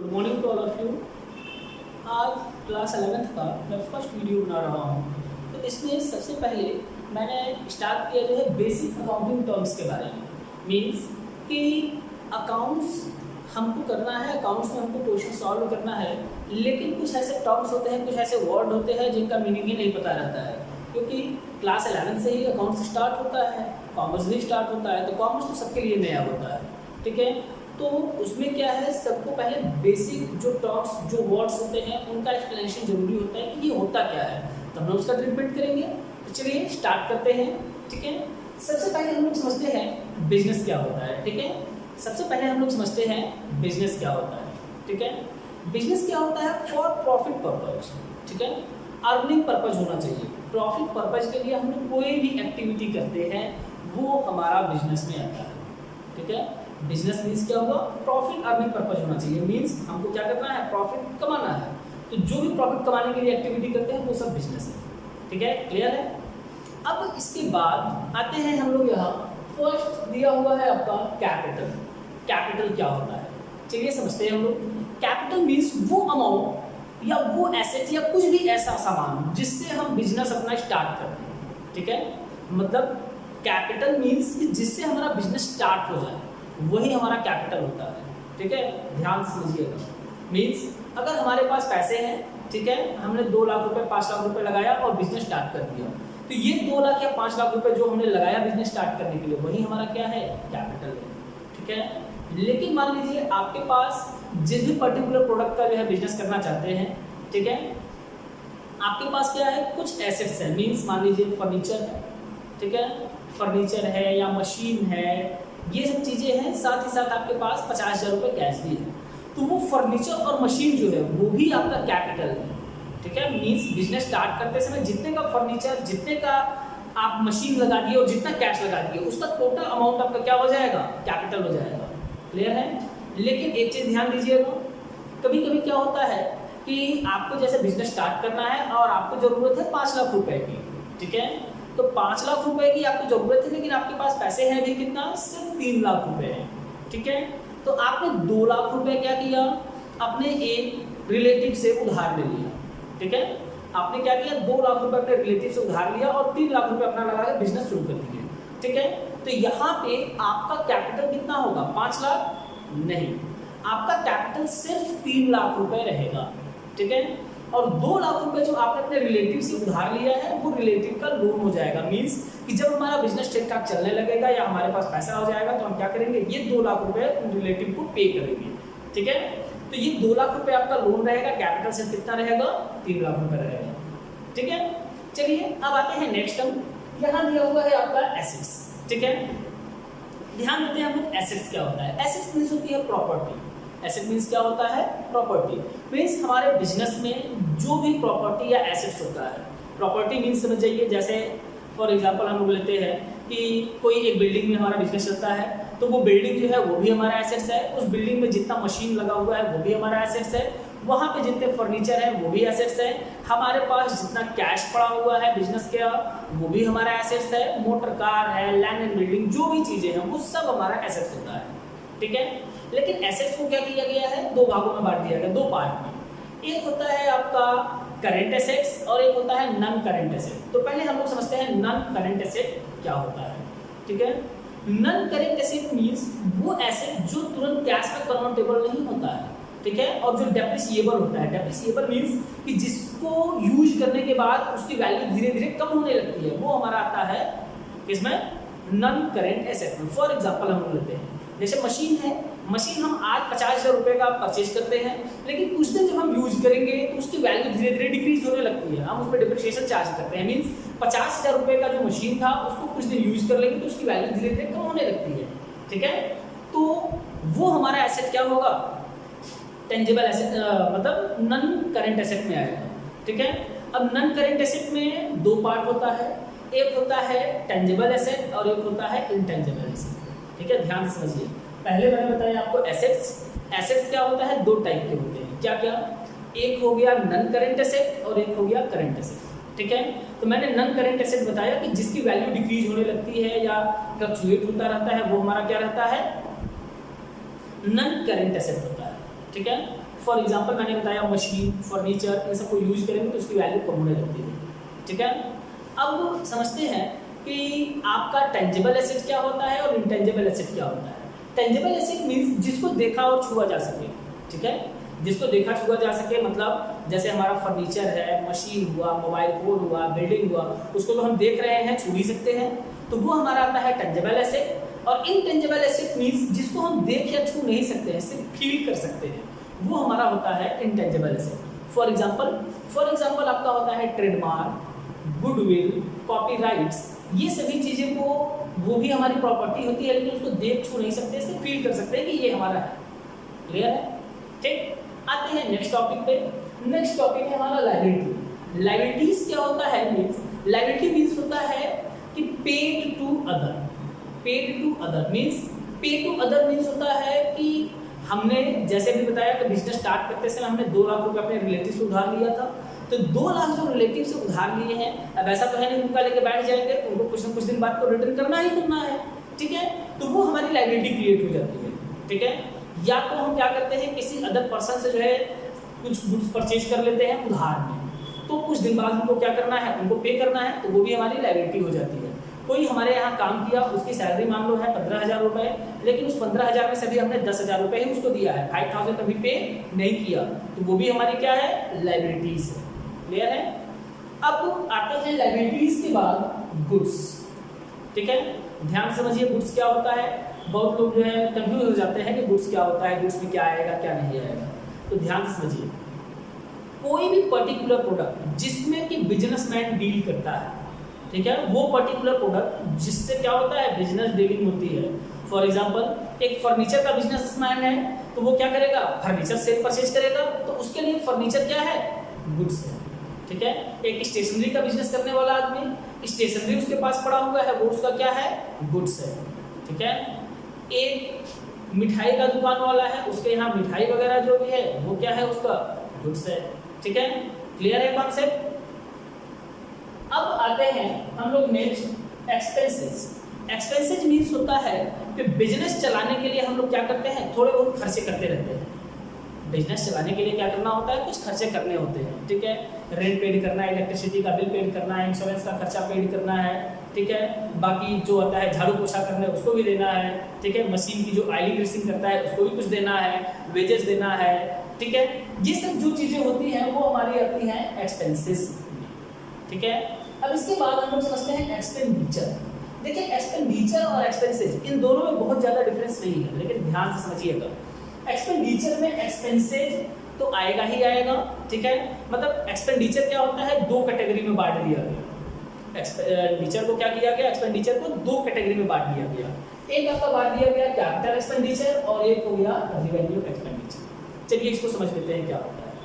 Good morning to all of you. आज class 11th का मैं फर्स्ट वीडियो बना रहा हूँ। तो इसमें सबसे पहले मैंने स्टार्ट किया जो है बेसिक अकाउंटिंग टर्म्स के बारे में। मीन्स कि अकाउंट्स हमको करना है, अकाउंट्स में हमको क्वेश्चन सॉल्व करना है, लेकिन कुछ ऐसे टर्म्स होते हैं, कुछ ऐसे वर्ड होते हैं जिनका मीनिंग ही नहीं पता रहता है। क्योंकि क्लास 11 से ही अकाउंट्स स्टार्ट होता है, कॉमर्स भी स्टार्ट होता है, तो कॉमर्स तो सबके लिए नया होता है, ठीक है। तो उसमें क्या है, सबको पहले बेसिक जो टर्म्स जो वर्ड्स होते हैं उनका एक्सप्लेनेशन जरूरी होता है कि ये होता क्या है, तो हम लोग उसका ट्रीटमेंट करेंगे। तो चलिए स्टार्ट करते हैं, ठीक है। सबसे पहले हम लोग समझते हैं बिजनेस क्या होता है, ठीक है। सबसे पहले हम लोग समझते हैं बिजनेस क्या होता है, ठीक है। बिजनेस क्या होता है? फॉर प्रॉफिट पर्पज, ठीक है। अर्निंग पर्पज होना चाहिए। प्रॉफिट पर्पज के लिए हम लोग कोई भी एक्टिविटी करते हैं वो हमारा बिजनेस में आता है, ठीक है। बिजनेस मीन्स क्या होगा? प्रॉफिट अर्निंग पर्पज होना चाहिए। मीन्स हमको क्या करना है? प्रॉफिट कमाना है। तो जो भी प्रॉफिट कमाने के लिए एक्टिविटी करते हैं वो सब बिजनेस है, ठीक है। क्लियर है? अब इसके बाद आते हैं हम लोग यहाँ, फर्स्ट दिया हुआ है आपका कैपिटल। कैपिटल क्या होता है चलिए समझते हैं हम लोग। कैपिटल मीन्स वो अमाउंट या वो एसेट या कुछ भी ऐसा सामान जिससे हम बिजनेस अपना स्टार्ट करते हैं, ठीक है। मतलब कैपिटल मीन्स कि जिससे हमारा बिजनेस स्टार्ट हो जाए वही हमारा कैपिटल होता है, ठीक है। ध्यान से समझिएगा। मीन्स अगर हमारे पास पैसे हैं, ठीक है, हमने 2 लाख रुपए 5 लाख रुपए लगाया और बिजनेस स्टार्ट कर दिया, तो ये 2 लाख या 5 लाख रुपए जो हमने लगाया बिजनेस स्टार्ट करने के लिए वही हमारा क्या है? कैपिटल है, ठीक है। लेकिन मान लीजिए आपके पास जिस भी पर्टिकुलर प्रोडक्ट का जो है बिजनेस करना चाहते हैं, ठीक है, आपके पास क्या है? कुछ एसेट्स है। मीन्स मान लीजिए फर्नीचर है, ठीक है, फर्नीचर है या मशीन है, ये सब चीज़ें हैं। साथ ही साथ आपके पास 50,000 रुपये कैश भी है, तो वो फर्नीचर और मशीन जो है वो भी आपका कैपिटल है, ठीक है। मीन्स बिजनेस स्टार्ट करते समय जितने का फर्नीचर, जितने का आप मशीन लगा दिए और जितना कैश लगा दिए उसका टोटल अमाउंट आपका क्या हो जाएगा? कैपिटल हो जाएगा। क्लियर है? लेकिन एक चीज़ ध्यान दीजिएगा, कभी कभी क्या होता है कि आपको जैसे बिजनेस स्टार्ट करना है और आपको ज़रूरत है 5 लाख रुपए की, ठीक है। तो 5 लाख रुपए की आपको जरूरत है, लेकिन आपके पास पैसे हैं भी कितना? सिर्फ 3 लाख रुपए हैं, ठीक है। तो आपने 2 लाख रुपए क्या किया? अपने एक रिलेटिव से उधार ले लिया, ठीक है। आपने क्या किया? 2 लाख रुपए अपने रिलेटिव से उधार लिया और 3 लाख रुपए अपना लगा के बिजनेस शुरू कर दिया, ठीक है। तो यहाँ पे आपका कैपिटल कितना होगा? 5 लाख नहीं, आपका कैपिटल सिर्फ 3 लाख रुपए रहेगा, ठीक है। और 2 लाख रुपए जो आपने अपने रिलेटिव से उधार लिया है वो रिलेटिव का लोन हो जाएगा। मीन्स कि जब हमारा बिजनेस ठीक ठाक चलने लगेगा या हमारे पास पैसा हो जाएगा तो हम क्या करेंगे? ये 2 लाख रुपए रिलेटिव को पे करेंगे, ठीक है। तो ये 2 लाख रुपए आपका लोन रहेगा। कैपिटल से कितना रहेगा? 3 लाख रुपए रहेगा, ठीक है। चलिए अब आते हैं नेक्स्ट टर्म। यहाँ दिया हुआ है आपका एसेट्स, ठीक है। ध्यान देते हैं हम लोग एसेट्स क्या होता है। एसेट्स मीन्स होती है प्रॉपर्टी। एसेट मीन्स क्या होता है? प्रॉपर्टी। मीन्स हमारे बिजनेस में जो भी प्रॉपर्टी या एसेट्स होता है। प्रॉपर्टी मीन्स समझ जाइए, जैसे फॉर एग्जांपल हम लोग लेते हैं कि कोई एक बिल्डिंग में हमारा बिजनेस चलता है, तो वो बिल्डिंग जो है वो भी हमारा एसेट्स है। उस बिल्डिंग में जितना मशीन लगा हुआ है वो भी हमारा एसेट्स है। वहाँ पे जितने फर्नीचर है वो भी एसेट्स है। हमारे पास जितना कैश पड़ा हुआ है बिजनेस का वो भी हमारा एसेट्स है। मोटर कार है, लैंड एंड बिल्डिंग, जो भी चीज़ें हैं वो सब हमारा एसेट्स होता है, ठीक है। लेकिन एसेट्स को क्या किया गया है? 2 भागों में बांट दिया गया, 2 पार्ट में। एक होता है आपका करंट एसेट्स और एक होता है नॉन करंट एसेट। तो पहले हम लोग समझते हैं नॉन करंट एसेट क्या होता है, ठीक है। नॉन करंट एसेट मींस वो एसेट जो तुरंत कैश में कन्वर्टेबल नहीं होता है, ठीक है, और जो डेप्रिसिएबल होता है। डेप्रिसिएबल मींस कि जिसको यूज करने के बाद उसकी वैल्यू धीरे धीरे कम होने लगती है, वो हमारा आता है किसमें? नॉन करंट एसेट में। फॉर एग्जाम्पल हम लोग लेते हैं, जैसे मशीन है, मशीन हम आज 50,000 रुपये का परचेज करते हैं, लेकिन कुछ दिन जब हम यूज करेंगे तो उसकी वैल्यू धीरे धीरे डिक्रीज होने लगती है। हम उस पर डिप्रिसिएशन चार्ज करते हैं। मीन्स 50,000 रुपये का जो मशीन था उसको कुछ दिन यूज कर लेंगे तो उसकी वैल्यू धीरे धीरे कम होने लगती है, ठीक है। तो वो हमारा एसेट क्या होगा? टेंजिबल एसेट, मतलब नॉन करंट एसेट में आएगा, ठीक है। अब नॉन करंट एसेट में 2 पार्ट होता है। एक होता है टेंजिबल एसेट और एक होता है इनटेंजिबल एसेट, ठीक है। ध्यान से समझिए। पहले मैंने बताया आपको एसेट्स। एसेट्स क्या होता है? 2 टाइप के होते हैं। क्या क्या? एक हो गया नॉन करंट एसेट और एक हो गया करंट एसेट, ठीक है। तो मैंने नॉन करंट एसेट बताया कि जिसकी वैल्यू डिक्रीज होने लगती है या फ्लक्चुएट होता रहता है, वो हमारा क्या रहता है? नॉन करंट एसेट होता है, ठीक है। फॉर एग्जांपल मैंने बताया मशीन, फर्नीचर, इन सबको यूज करेंगे तो उसकी वैल्यू कम होने लगती है। ठीक है, अब समझते हैं कि आपका टेंजिबल एसेट क्या होता है और इंटेंजिबल एसेट क्या होता है। टेंजिबल एसेट मीन्स जिसको देखा और छुआ जा सके। ठीक है, जिसको देखा छुआ जा सके मतलब जैसे हमारा फर्नीचर है, मशीन हुआ, मोबाइल फोन हुआ, बिल्डिंग हुआ, उसको तो हम देख रहे हैं, छू भी सकते हैं, तो वो हमारा आता है टेंजिबल एसेट। और इनटेंजिबल एसेट मीन्स जिसको हम देख या छू नहीं सकते हैं, सिर्फ फील कर सकते हैं, वो हमारा होता है इनटेंजिबल एसेट। फॉर एग्जाम्पल आपका होता है ट्रेडमार्क, गुडविल, कॉपीराइट्स, ये सभी चीज़ें को वो भी हमारी प्रॉपर्टी होती है, लेकिन उसको देख छू नहीं सकते, सिर्फ फील कर सकते हैं कि ये हमारा है। क्लियर है? ठीक, आते हैं नेक्स्ट टॉपिक पे। नेक्स्ट टॉपिक है हमारा लायबिलिटी। लायबिलिटीज क्या होता है मीन्स, लायबिलिटी मीन्स होता है कि paid to other. Paid to other means, pay to other means होता है कि हमने जैसे भी बताया कि बिजनेस स्टार्ट करते समय हमने 2 लाख रुपए अपने रिलेटिव से उधार लिया था, तो 2 लाख जो रिलेटिव से उधार लिए हैं, अब ऐसा तो है नहीं उनका लेके बैठ जाएंगे, उनको कुछ न कुछ दिन बाद तो रिटर्न करना ही करना है। ठीक है, तो वो हमारी लायबिलिटी क्रिएट हो जाती है। ठीक है, या तो हम क्या करते हैं किसी अदर पर्सन से जो है कुछ गुड्स परचेज कर लेते हैं उधार में, तो कुछ दिन बाद उनको क्या करना है, उनको पे करना है, तो वो भी हमारी लायबिलिटी हो जाती है। कोई हमारे यहाँ काम किया, उसकी सैलरी मान लो है 15,000 रुपये, लेकिन उस 15,000 में से भी हमने 10,000 रुपये ही उसको दिया है, 5,000 कभी पे नहीं किया, तो वो भी हमारी क्या है, लायबिलिटीज है। क्लियर है? अब आते हैं लायबिलिटीज के बाद गुड्स। ठीक है, ध्यान समझिए गुड्स क्या होता है। बहुत लोग जो है कंफ्यूज हो जाते हैं कि गुड्स क्या होता है, गुड्स में क्या आएगा क्या नहीं आएगा, तो ध्यान से समझिए। कोई भी पर्टिकुलर प्रोडक्ट जिसमें कि बिजनेसमैन डील करता है, ठीक है, वो पर्टिकुलर प्रोडक्ट जिससे क्या होता है, बिजनेस डीलिंग होती है। फॉर एग्जांपल एक फर्नीचर का बिजनेसमैन है, तो वो क्या करेगा, फर्नीचर सेल परचेज करेगा, तो उसके लिए फर्नीचर क्या है, गुड्स है। ठीक है, एक स्टेशनरी का बिजनेस करने वाला आदमी, स्टेशनरी उसके पास पड़ा हुआ है, वो उसका क्या है, गुड्स है। ठीक है, एक मिठाई का दुकान वाला है, उसके यहाँ मिठाई वगैरह जो भी है वो क्या है, उसका गुड्स है। ठीक है, क्लियर है कॉन्सेप्ट? अब आते हैं हम लोग नेक्स्ट एक्सपेंसेस। एक्सपेंसेस मीन्स होता है कि बिजनेस चलाने के लिए हम लोग क्या करते हैं, थोड़े बहुत खर्चे करते रहते हैं। बिजनेस चलाने के लिए क्या करना होता है, कुछ खर्चे करने होते हैं। ठीक है, रेंट पेड करना है, इलेक्ट्रिसिटी का बिल पेड करना है, इंश्योरेंस का खर्चा पेड करना है। ठीक है, बाकी जो होता है झाड़ू पोछा करने उसको भी देना है। ठीक है, मशीन की जो ऑयलिंग ग्रीसिंग करता है उसको भी कुछ देना है, वेजेस देना है। ठीक है, ये सब जो चीज़ें होती हैं वो हमारी आती हैं एक्सपेंसेस। ठीक है, अब इसके बाद हम लोग समझते हैं एक्सपेंडिचर। देखिए एक्सपेंडिचर और एक्सपेंसेस इन दोनों में बहुत ज़्यादा डिफरेंस नहीं है, लेकिन ध्यान से समझिएगा। एक्सपेंडिचर में एक्सपेंसेस तो आएगा ही आएगा। ठीक है, मतलब एक्सपेंडिचर क्या होता है, 2 कैटेगरी में बांट दिया गया। एक्सपेंडिचर को क्या किया गया, एक्सपेंडिचर को 2 कैटेगरी में बांट दिया गया। एक आपका बांट दिया गया कैपिटल एक्सपेंडिचर और एक हो गया रेवेन्यू एक्सपेंडिचर। चलिए इसको समझ लेते हैं क्या होता है।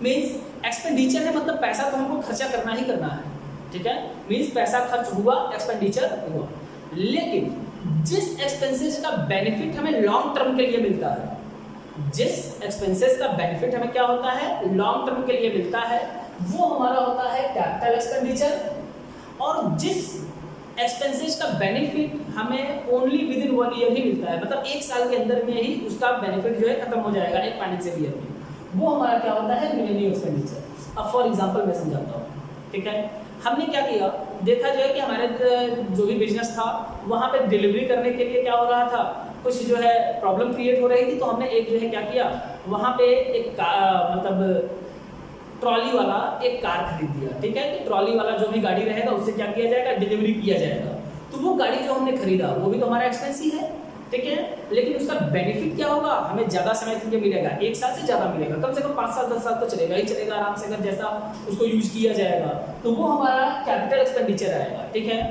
मीन्स एक्सपेंडिचर है मतलब पैसा तो हमको खर्चा करना ही करना है। ठीक है, मीन्स पैसा खर्च हुआ, एक्सपेंडिचर हुआ, लेकिन जिस एक्सपेंसेस का बेनिफिट हमें लॉन्ग टर्म के लिए मिलता है, जिस एक्सपेंसेस का बेनिफिट हमें क्या होता है, लॉन्ग टर्म के लिए मिलता है, वो हमारा होता है कैपिटल एक्सपेंडिचर। और जिस एक्सपेंसेस का बेनिफिट हमें ओनली विद इन 1 ईयर ही मिलता है, मतलब 1 साल के अंदर में ही उसका बेनिफिट जो है खत्म हो जाएगा एक फाइनेंशियल ईयर में, वो हमारा क्या होता है, रेवेन्यू एक्सपेंडिचर। अब फॉर एग्जांपल मैं समझाता हूँ। ठीक है, हमने क्या किया, देखा जो है कि हमारे जो भी बिजनेस था वहाँ पे डिलीवरी करने के लिए क्या हो रहा था, कुछ जो है प्रॉब्लम क्रिएट हो रही थी, तो हमने एक जो है क्या किया, वहाँ पे एक मतलब ट्रॉली वाला एक कार खरीद दिया। ठीक है, कि ट्रॉली वाला जो भी गाड़ी रहेगा उससे क्या किया जाएगा, डिलीवरी किया जाएगा। तो वो गाड़ी जो हमने खरीदा वो भी तो हमारा एक्सपेंस ही है। ठीक है, लेकिन उसका बेनिफिट क्या होगा, हमें ज़्यादा समय के लिए मिलेगा, 1 साल से ज़्यादा मिलेगा, कम से कम 5 साल 10 साल तो चलेगा ही चलेगा आराम से, अगर जैसा उसको यूज किया जाएगा, तो वो हमारा कैपिटल एक्सपेंडिचर आएगा। ठीक है,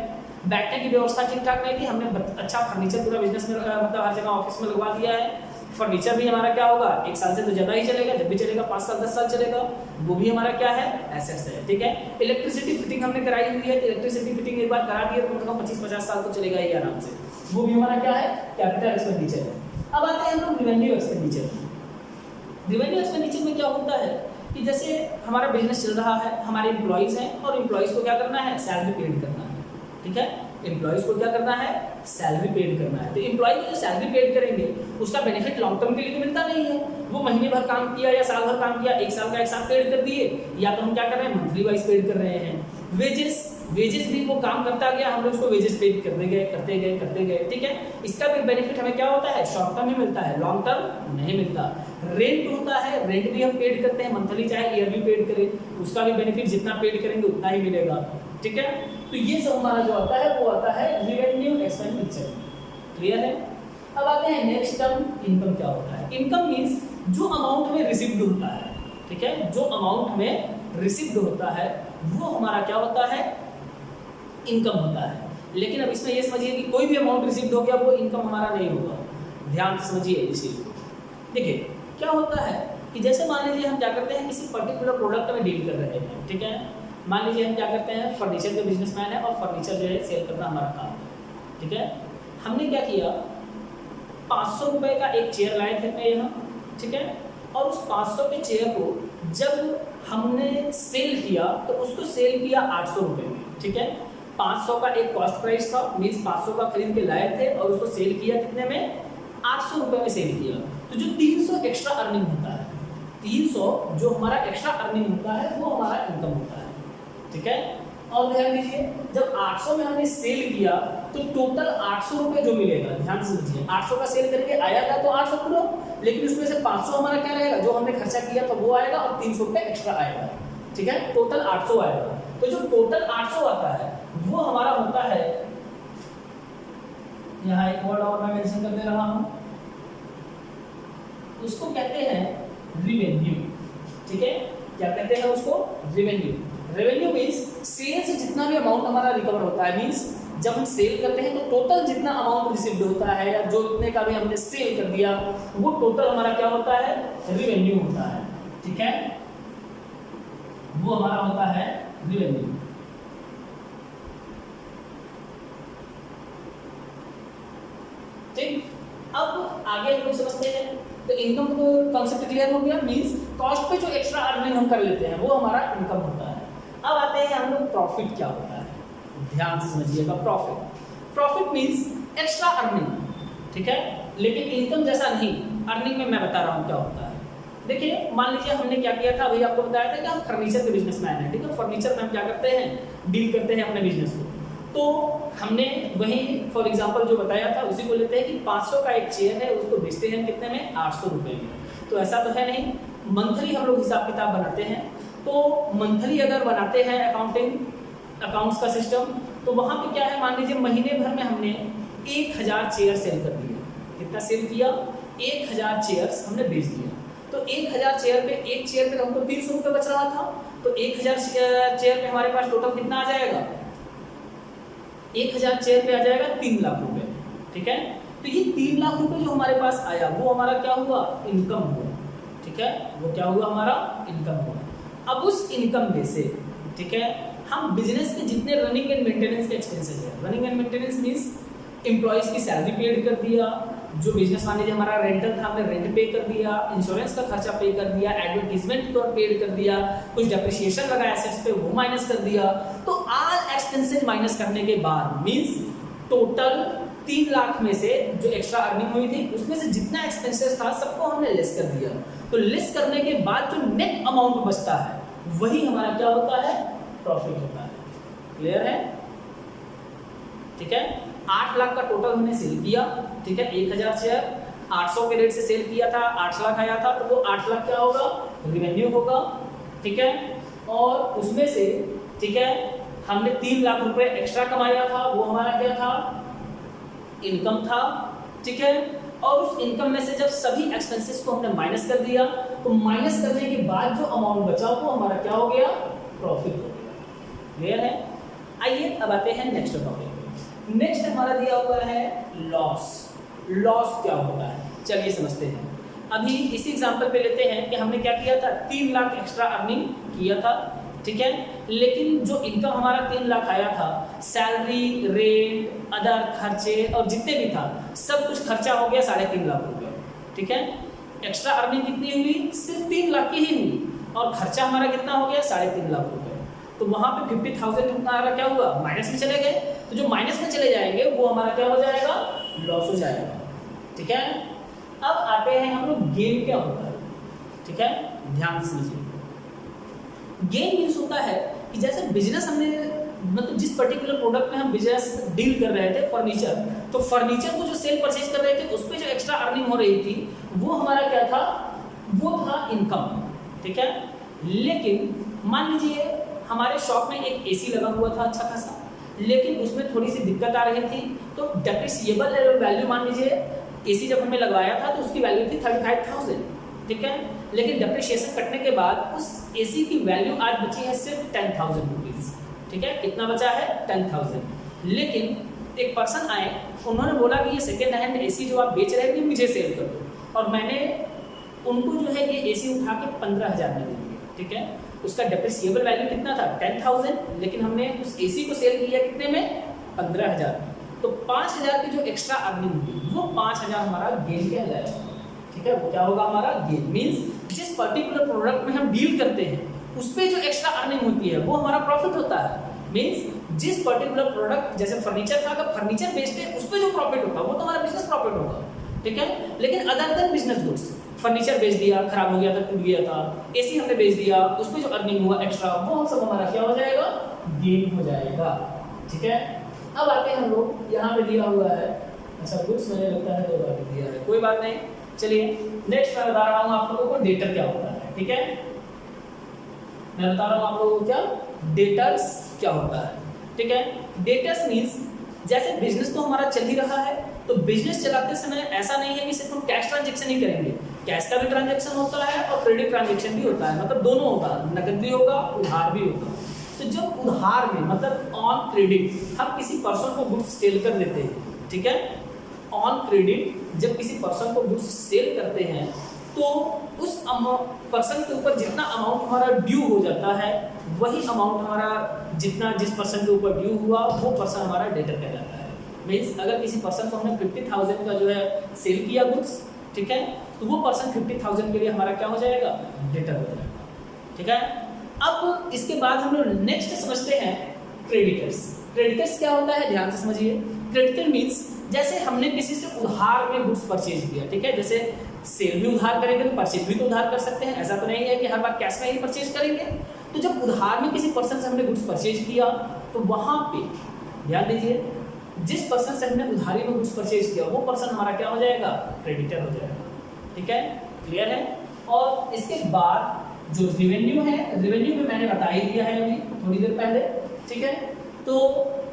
बैठने की व्यवस्था ठीक ठाक नहीं थी, हमने अच्छा फर्नीचर पूरा बिजनेस में मतलब हर जगह ऑफिस में लगवा दिया है, फर्नीचर भी हमारा क्या होगा, 1 साल से तो ज़्यादा ही चलेगा, जब भी चलेगा 5 साल 10 साल चलेगा, वो भी हमारा क्या है, एसेट्स है। ठीक है, इलेक्ट्रिसिटी फिटिंग हमने कराई हुई है, इलेक्ट्रिसिटी फिटिंग एक बार करा दी है तो 25-50 साल तो चलेगा ही आराम से, वो भी हमारा क्या है, कैपिटल एक्सपेंडिचर है। अब आते हैं हम लोग रेवेन्यू एक्सपेंडिचर। रेवेन्यू एक्सपेंडिचर में क्या होता है कि जैसे हमारा बिजनेस चल रहा है, हमारे एम्प्लॉइज़ हैं और एम्प्लॉइज़ को क्या करना है, सैलरी पेड करना है। ठीक ठीक है। एम्प्लॉइज को क्या करना है, सैलरी पेड करना है। तो एम्प्लॉय को जो सैलरी पेड करेंगे उसका बेनिफिट लॉन्ग टर्म के लिए तो मिलता नहीं है। वो महीने भर काम किया या साल भर काम किया, एक साल का एक साथ पेड कर दिए, या तो हम क्या कर रहे हैं मंथली वाइज पेड कर रहे हैं। वेजेस भी वो काम करता गया, हम लोग उसको वेजेस पेड करते गए, ठीक है। इसका भी बेनिफिट हमें क्या होता है, शॉर्ट टर्म ही मिलता है, लॉन्ग टर्म नहीं मिलता। रेंट होता है, रेंट भी हम पेड करते हैं, मंथली चाहे ईयरली पेड करें, उसका भी बेनिफिट जितना पेड करेंगे उतना ही मिलेगा, ठीक है। तो ये सब हमारा जो आता है वो आता है रेवेन्यू एक्सपेंडिचर, क्लियर है। अब आते हैं नेक्स्ट टर्म, इनकम क्या होता है। इनकम मींस जो अमाउंट हमें रिसीव्ड होता है, ठीक है, जो अमाउंट हमें रिसीव्ड होता है वो हमारा क्या होता है, इनकम होता है। लेकिन अब इसमें ये समझिए कि कोई भी अमाउंट रिसीव्ड हो गया वो इनकम हमारा नहीं होगा, ध्यान से समझिए इस चीज को। देखिए क्या होता है कि जैसे मान लीजिए हम क्या करते हैं, किसी पर्टिकुलर प्रोडक्ट में डील कर रहे हैं, ठीक है। मान लीजिए हम क्या करते हैं, फर्नीचर के बिजनेसमैन है और फर्नीचर जो है सेल करना हमारा काम है, ठीक है। हमने क्या किया, 500 रुपये का एक चेयर लाए थे अपने यहाँ, ठीक है। और उस 500 के चेयर को जब हमने सेल किया तो उसको सेल किया 800 रुपये में, ठीक है। 500 का एक कॉस्ट प्राइस था, मीन्स 500 का खरीद के लाए थे और उसको सेल किया कितने में, 800 रुपये में सेल किया। तो जो 300 एक्स्ट्रा अर्निंग होता है, 300 जो हमारा एक्स्ट्रा अर्निंग होता है वो हमारा इनकम होता है, ठीक है। और ध्यान दीजिए जब 800 में हमने सेल किया तो टोटल 800 रुपये जो मिलेगा, ध्यान से समझिए, 800 का सेल करके आया था तो 800 पूरा, लेकिन उसमें से 500 हमारा क्या रहेगा, जो हमने खर्चा किया तो वो आएगा और 300 रुपये एक्स्ट्रा आएगा, ठीक है। टोटल 800 आएगा। तो जो टोटल 800 आता है वो हमारा होता है, यहाँ एक वर्ड और मैं मेंशन कर दे रहा हूँ, उसको कहते हैं रिवेन्यू, ठीक है। क्या कहते हैं उसको, रिवेन्यू। रेवेन्यू मीन्स सेल से जितना भी अमाउंट हमारा रिकवर होता है, मीन्स जब हम सेल करते हैं तो टोटल जितना अमाउंट रिसीव्ड होता है या जो इतने का भी हमने सेल कर दिया वो टोटल हमारा क्या होता है, रिवेन्यू होता है, ठीक है। वो हमारा होता है रिवेन्यू। ठीक, अब आगे हम लोग समझते हैं। तो इनकम को कॉन्सेप्ट क्लियर हो गया, मींस कॉस्ट पे जो एक्स्ट्रा अर्निंग हम कर लेते हैं वो हमारा इनकम होता है। अब आते हैं हम लोग प्रॉफिट क्या होता है, ध्यान से समझिएगा। प्रॉफिट मींस एक्स्ट्रा अर्निंग, ठीक है, लेकिन इनकम जैसा नहीं। अर्निंग में मैं बता रहा हूँ क्या होता है। देखिए मान लीजिए हमने क्या किया था, अभी आपको बताया था कि हम फर्नीचर के बिजनेसमैन हैं, ठीक है। फर्नीचर में हम क्या करते हैं, डील करते हैं अपने बिजनेस को। तो हमने वही फॉर एग्जांपल जो बताया था उसी को लेते हैं कि 500 का एक चेयर है, उसको बेचते हैं कितने में, 800 रुपये में। तो ऐसा तो है नहीं, मंथली हम लोग हिसाब किताब बनाते हैं। तो मंथली अगर बनाते हैं अकाउंट्स का सिस्टम, तो वहाँ पे क्या है, मान लीजिए महीने भर में हमने 1000 चेयर सेल कर दिए। कितना सेल किया, 1000 चेयर्स हमने बेच दिया। तो 1000 चेयर पे, एक चेयर पे हमको 300 रुपये बच रहा था। तो 1000 चेयर पे हमारे पास टोटल कितना आ जाएगा, 1000 चेयर पे आ जाएगा 3 लाख रुपए, ठीक है। तो ये 3 लाख रुपए जो हमारे पास आया वो हमारा क्या हुआ, इनकम हुआ, ठीक है। वो क्या हुआ, हमारा इनकम हुआ। अब उस इनकम में से, ठीक है, हम बिजनेस के जितने रनिंग एंड मेंटेनेंस के एक्सपेंसेस है, running and maintenance means employees की सैलरी पेड कर दिया, जो बिजनेस मान लीजिए हमारा रेंटल था हमने रेंट पे कर दिया, इंश्योरेंस का खर्चा पे कर दिया, एडवर्टीजमेंट पर पेड कर दिया, कुछ डेप्रिसिएशन लगा एसेट्स पे वो माइनस कर दिया। तो ऑल एक्सपेंसेस माइनस करने के बाद मींस टोटल 3 लाख में से जो एक्स्ट्रा अर्निंग हुई थी उसमें से जितना एक्सपेंसेस था सबको हमने लेस कर दिया। तो लेस करने के बाद जो नेट अमाउंट बचता है वही हमारा क्या होता है, प्रॉफिट होता है। क्लियर है, ठीक है। 8 लाख का टोटल हमने सेल किया, ठीक है। 1000 शेयर 800 के रेट से सेल किया था, 8 लाख आया था, तो वो 8 लाख क्या होगा, रिवेन्यू होगा, ठीक है। और उसमें से, ठीक है, हमने 3 लाख रुपए एक्स्ट्रा कमाया था, वो हमारा क्या था, इनकम था, ठीक है। और उस इनकम में से जब सभी एक्सपेंसेस को हमने माइनस कर दिया, तो माइनस करने के बाद जो अमाउंट बचा वो हमारा क्या हो गया, प्रॉफिट हो गया। क्लियर है। आइए अब आते हैं नेक्स्ट टॉपिक। नेक्स्ट हमारा दिया हुआ है लॉस। लॉस क्या होता है, चलिए समझते हैं। अभी इसी एग्जांपल पे लेते हैं कि हमने क्या किया था, 3 लाख एक्स्ट्रा अर्निंग किया था, ठीक है। लेकिन जो इनकम हमारा 3 लाख आया था, सैलरी, रेंट, अदर खर्चे और जितने भी था सब कुछ खर्चा हो गया 3.5 लाख रुपए, ठीक है। एक्स्ट्रा अर्निंग कितनी हुई, सिर्फ 3 लाख की ही हुई और खर्चा हमारा कितना हो गया 3.5 लाख रुपए। तो वहां पे 50,000 हमारा क्या हुआ, माइनस में चले गए। तो जो माइनस में चले जाएंगे वो हमारा क्या हो जाएगा, लॉस हो जाएगा। ठीक है, अब आते हैं हम लोग गेन क्या होता है। ठीक है, ध्यान से समझिए। गेन मीन्स होता है कि जैसे बिजनेस हमने मतलब जिस पर्टिकुलर प्रोडक्ट में हम बिजनेस डील कर रहे थे, फर्नीचर, तो फर्नीचर को जो सेल परचेज कर रहे थे उस पर जो एक्स्ट्रा अर्निंग हो रही थी वो हमारा क्या था, वो था इनकम। ठीक है, लेकिन मान लीजिए हमारे शॉप में एक एसी लगा हुआ था अच्छा खासा, लेकिन उसमें थोड़ी सी दिक्कत आ रही थी, तो डेप्रिसिएबल वैल्यू मान लीजिए एसी जब हमने लगवाया था तो उसकी वैल्यू थी 35,000। ठीक है, लेकिन डेप्रिसिएशन कटने के बाद उस एसी की वैल्यू आज बची है सिर्फ 10,000 रुपीज। ठीक है, कितना बचा है, 10,000। लेकिन एक पर्सन आए, उन्होंने बोला कि ये सेकेंड हैंड एसी जो आप बेच रहे हैं मुझे सेल कर दो, और मैंने उनको जो है ये एसी उठा के 15,000 में दे दिया। ठीक है, उसका डेप्रिसिएबल वैल्यू कितना था, 10,000, लेकिन हमने उस एसी को सेल किया कितने में, 15,000। तो 5,000 की जो एक्स्ट्रा अर्निंग हुई वो 5,000 हमारा गेन कहलाएगा। ठीक है, वो क्या होगा हमारा गेन। मीन्स जिस पर्टिकुलर प्रोडक्ट में हम डील करते हैं उस पर जो एक्स्ट्रा अर्निंग होती है वो हमारा प्रॉफिट होता है। मीन्स जिस पर्टिकुलर प्रोडक्ट, जैसे फर्नीचर था, अगर फर्नीचर बेचते हैं उस पर जो प्रॉफिट होगा वो तो हमारा बिजनेस प्रॉफिट होगा। ठीक है, लेकिन other than business goods, furniture बेच दिया, खराब हो गया था, टूट गया था, एसी हमने बेच दिया, उस पर जो अर्निंग हुआ एक्स्ट्रा वो सब हमारा क्या हो जाएगा, गेन हो जाएगा। ठीक है, अब आते हैं हम लोग, यहाँ पे दिया हुआ है, अच्छा गुड्स मुझे लगता है 2 बार दिया है, कोई बात नहीं। चलिए नेक्स्ट मैं बता रहा हूँ आप लोगों को डेटर क्या होता है। ठीक है, मैं बता रहा हूँ आप लोगों को क्या डेटर्स क्या होता है। ठीक है, डेटर्स मीन्स जैसे बिजनेस तो हमारा चल ही रहा है, तो बिजनेस चलाते समय ऐसा नहीं है कि सिर्फ हम कैश ट्रांजेक्शन ही करेंगे, कैश का भी ट्रांजेक्शन होता है और क्रेडिट ट्रांजेक्शन भी होता है, मतलब दोनों होगा, नकद भी होगा, उधार भी होगा। तो जब उधार में मतलब ऑन क्रेडिट हम किसी पर्सन को गुड्स सेल कर देते हैं, ठीक है, ऑन क्रेडिट जब किसी पर्सन को गुड्स सेल करते हैं तो उस पर्सन के ऊपर जितना अमाउंट हमारा ड्यू हो जाता है वही अमाउंट हमारा जितना जिस पर्सन के ऊपर ड्यू हुआ वो पर्सन हमारा डेटर कहलाता है। मीन्स अगर किसी पर्सन को हमने 50,000 का जो है सेल किया गुड्स, ठीक है, तो वो पर्सन 50,000 के लिए हमारा क्या हो जाएगा, डेटर हो जाएगा। ठीक है, अब इसके बाद हम लोग नेक्स्ट समझते हैं क्रेडिटर्स। क्रेडिटर्स क्या होता है, ध्यान से समझिए। क्रेडिटर मीन्स जैसे हमने किसी से उधार में गुड्स परचेज किया, ठीक है, जैसे सेल भी उधार करेंगे तो परचेज भी तो उधार कर सकते हैं, ऐसा तो नहीं है कि हर बार कैश में ही परचेज करेंगे। तो जब उधार में किसी पर्सन से हमने गुड्स परचेज किया तो वहाँ पे ध्यान दीजिए, जिस पर्सन से हमने उधारी में गुड्स परचेज किया वो पर्सन हमारा क्या हो जाएगा, क्रेडिटर हो जाएगा। ठीक है, क्लियर है। और इसके बाद जो रिवेन्यू है, रिवेन्यू में मैंने बता ही दिया है अभी थोड़ी देर पहले। ठीक है, तो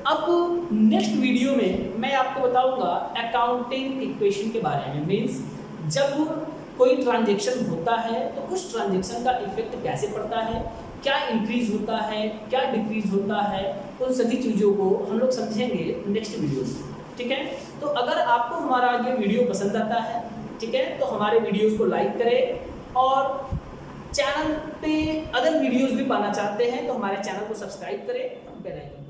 अब नेक्स्ट वीडियो में मैं आपको बताऊंगा अकाउंटिंग इक्वेशन के बारे में। मीन्स जब कोई ट्रांजेक्शन होता है तो उस ट्रांजेक्शन का इफेक्ट कैसे पड़ता है, क्या इंक्रीज होता है, क्या डिक्रीज होता है, उन सभी चीज़ों को हम लोग समझेंगे नेक्स्ट वीडियो में। ठीक है, तो अगर आपको हमारा ये वीडियो पसंद आता है, ठीक है, तो हमारे वीडियोस को लाइक करें और चैनल पे अदर वीडियोस भी पाना चाहते हैं तो हमारे चैनल को सब्सक्राइब करें, बेल आइकन